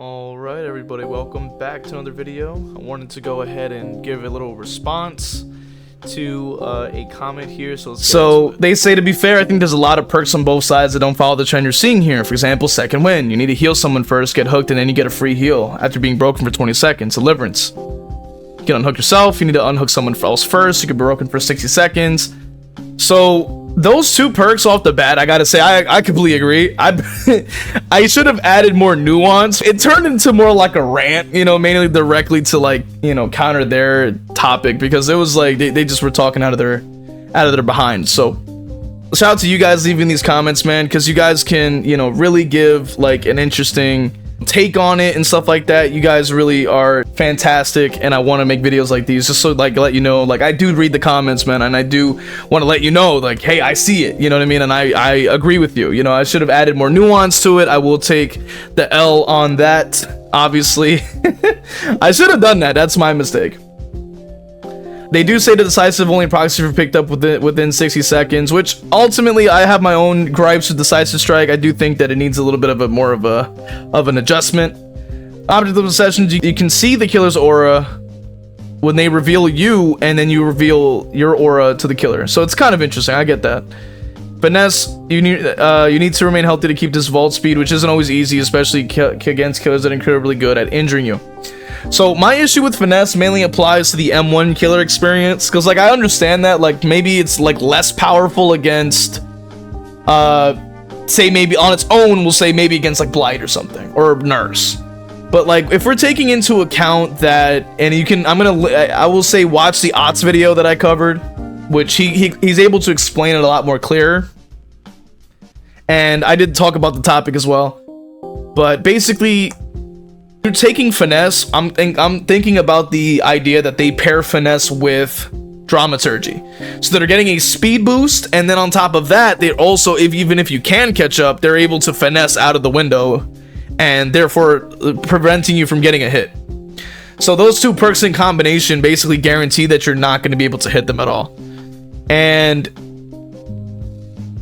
Alright everybody, welcome back to another video. I wanted to go ahead and give a little response to a comment here. So they say, to be fair, I think there's a lot of perks on both sides that don't follow the trend you're seeing here. For example, second win. You need to heal someone first, get hooked, and then you get a free heal after being broken for 20 seconds. Deliverance. You can unhook yourself, you need to unhook someone else first, you can be broken for 60 seconds. So those two perks off the bat, I gotta say, I completely agree. I should have added more nuance. It turned into more like a rant, you know, mainly directly to, like, you know, counter their topic, because it was like they just were talking out of their behind. So shout out to you guys leaving these comments, man, because you guys can, you know, really give like an interesting take on it and stuff like that. You guys really are fantastic, and I want to make videos like these just so, like, let you know, like, I do read the comments, man, and I do want to let you know, like, hey, I see it, you know what I mean, and I agree with you. You know, I should have added more nuance to it. I will take the L on that, obviously. I should have done that. That's my mistake. They do say the decisive only proxy for picked up within 60 seconds, which ultimately I have my own gripes with decisive strike. I do think that it needs a little bit of an adjustment. Object of possession, you can see the killer's aura when they reveal you, and then you reveal your aura to the killer. So it's kind of interesting. I get that. Finesse, you need to remain healthy to keep this vault speed, which isn't always easy, especially against killers that are incredibly good at injuring you. So my issue with finesse mainly applies to the M1 killer experience, because, like, I understand that, like, maybe it's like less powerful against say maybe on its own, we'll say maybe against like Blight or something, or Nurse. But, like, if we're taking into account that, and you can, I will say watch the OTS video that I covered, which he's able to explain it a lot more clear, and I did talk about the topic as well. But basically, you're taking finesse. I'm thinking about the idea that they pair finesse with dramaturgy, so they're getting a speed boost, and then on top of that, they also, even if you can catch up, they're able to finesse out of the window, and therefore preventing you from getting a hit. So those two perks in combination basically guarantee that you're not going to be able to hit them at all. And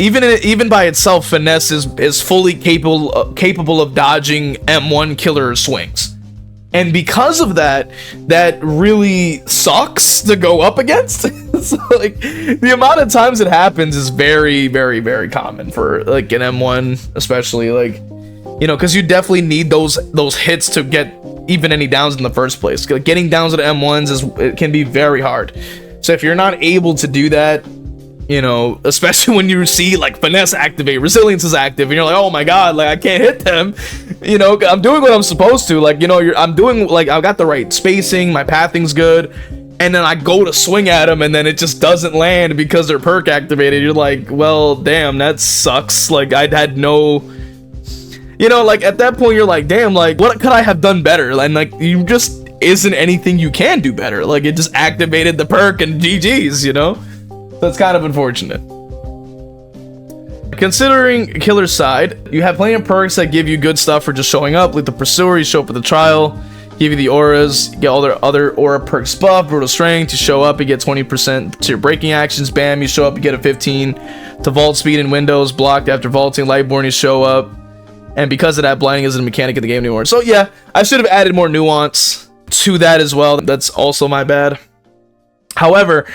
even by itself, finesse is fully capable of dodging M1 killer swings. And because of that, that really sucks to go up against. So, like, the amount of times it happens is very, very, very common for, like, an M1, especially, like, you know, because you definitely need those hits to get even any downs in the first place. Getting downs at M1s it can be very hard. So if you're not able to do that, you know, especially when you see like finesse activate, resilience is active, and you're like, oh my god, like, I can't hit them. You know, I'm doing what I'm supposed to, like, you know, I'm doing, like, I've got the right spacing, my pathing's good, and then I go to swing at them, and then it just doesn't land because they're perk activated. You're like, well, damn, that sucks. Like, I had no, you know, like, at that point you're like, damn, like, what could I have done better? And, like, you just isn't anything you can do better. Like, it just activated the perk and GG's, you know. That's kind of unfortunate. Considering killer's side, you have plenty of perks that give you good stuff for just showing up, like the Pursuer, you show up at the trial, give you the auras, you get all their other aura perks buff, brutal strength, you show up, you get 20% to your breaking actions, bam, you show up, you get a 15 to vault speed in windows, blocked after vaulting, Lightborn, you show up, and because of that, blinding isn't a mechanic in the game anymore. So yeah, I should have added more nuance to that as well. That's also my bad. However,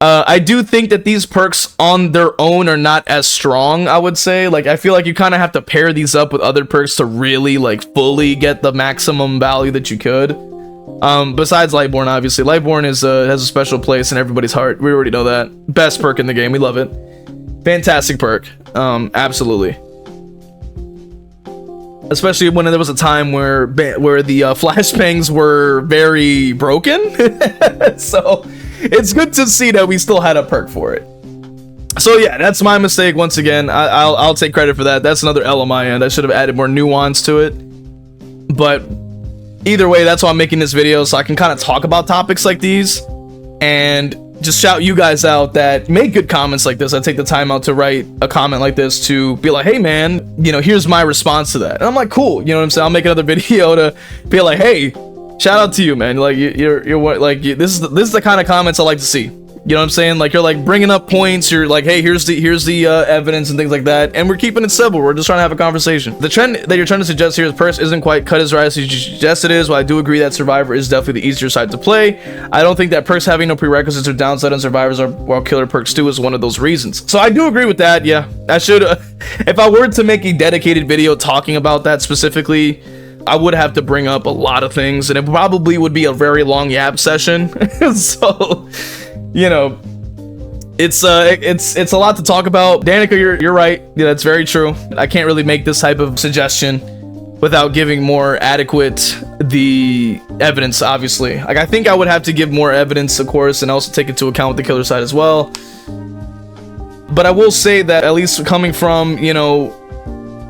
I do think that these perks on their own are not as strong, I would say. Like, I feel like you kind of have to pair these up with other perks to really, like, fully get the maximum value that you could. Besides Lightborn, obviously. Lightborn has a special place in everybody's heart. We already know that. Best perk in the game. We love it. Fantastic perk. Absolutely. Especially when there was a time where the flashbangs were very broken. So it's good to see that we still had a perk for it. So yeah, that's my mistake once again. I'll take credit for that. That's another L on my end. I should have added more nuance to it. But either way, that's why I'm making this video, so I can kind of talk about topics like these and just shout you guys out that make good comments like this. I take the time out to write a comment like this to be like, hey man, you know, here's my response to that. And I'm like, cool, you know what I'm saying? I'll make another video to be like, hey, shout out to you, man. Like, you're like, this is the kind of comments I like to see. You know what I'm saying? Like, you're like bringing up points. You're like, hey, here's the evidence and things like that. And we're keeping it simple. We're just trying to have a conversation. The trend that you're trying to suggest here is Perks isn't quite cut as right as you suggest it is. While I do agree that Survivor is definitely the easier side to play, I don't think that Perks having no prerequisites or downside on Survivors are while Killer Perks do is one of those reasons. So I do agree with that. Yeah, I should. If I were to make a dedicated video talking about that specifically, I would have to bring up a lot of things, and it probably would be a very long yap session. So, you know, it's a lot to talk about. Danica, you're right. Yeah, that's very true. I can't really make this type of suggestion without giving more adequate the evidence, obviously. Like, I think I would have to give more evidence, of course, and also take into account the killer side as well. But I will say that, at least coming from, you know,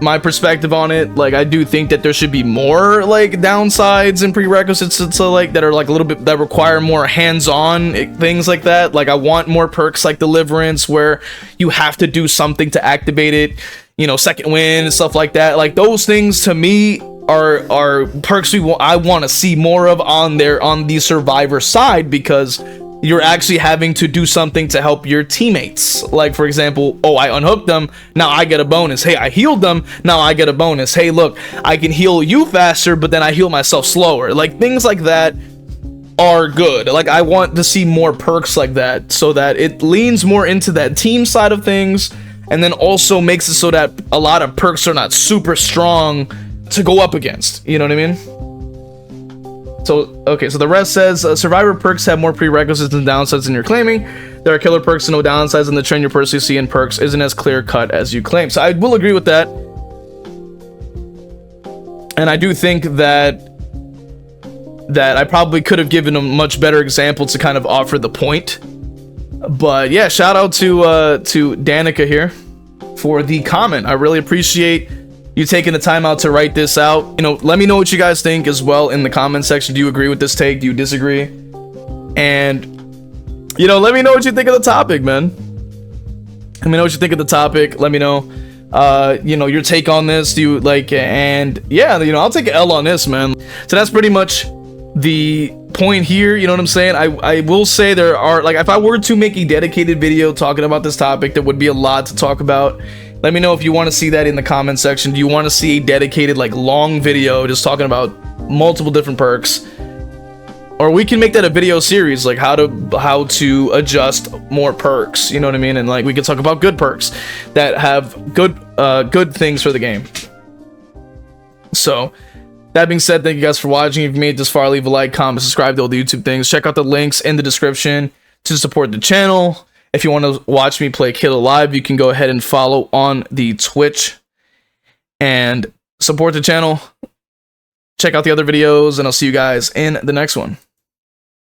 my perspective on it, like, I do think that there should be more like downsides and prerequisites to like that are like a little bit that require more hands-on things like that. Like, I want more perks like Deliverance where you have to do something to activate it, you know, second win and stuff like that. Like, those things to me are perks I want to see more of on the Survivor side, because you're actually having to do something to help your teammates. Like, for example, oh, I unhooked them, now I get a bonus. Hey, I healed them, now I get a bonus. Hey, look, I can heal you faster, but then I heal myself slower. Like, things like that are good. Like, I want to see more perks like that, so that it leans more into that team side of things, and then also makes it so that a lot of perks are not super strong to go up against. You know what I mean? So, okay, so the rest says, Survivor perks have more prerequisites and downsides than you're claiming. There are killer perks and no downsides, and the trend you personally see in perks isn't as clear-cut as you claim. So I will agree with that. And I do think that I probably could have given a much better example to kind of offer the point. But yeah, shout out to Danica here for the comment. I really appreciate you taking the time out to write this out. You know, let me know what you guys think as well in the comment section. Do you agree with this take? Do you disagree? And, you know, let me know what you think of the topic, man. Let me know what you think of the topic. Let me know, you know, your take on this. Do you like, and yeah, you know, I'll take an L on this, man. So that's pretty much the point here. You know what I'm saying? I will say there are, like, if I were to make a dedicated video talking about this topic, there would be a lot to talk about. Let me know if you want to see that in the comment section. Do you want to see a dedicated, like, long video just talking about multiple different perks? Or we can make that a video series, like how to adjust more perks, you know what I mean? And like, we can talk about good perks that have good things for the game. So, that being said, thank you guys for watching. If you made it this far, leave a like, comment, subscribe to all the YouTube things. Check out the links in the description to support the channel. If you want to watch me play Killer Live, you can go ahead and follow on the Twitch and support the channel. Check out the other videos, and I'll see you guys in the next one.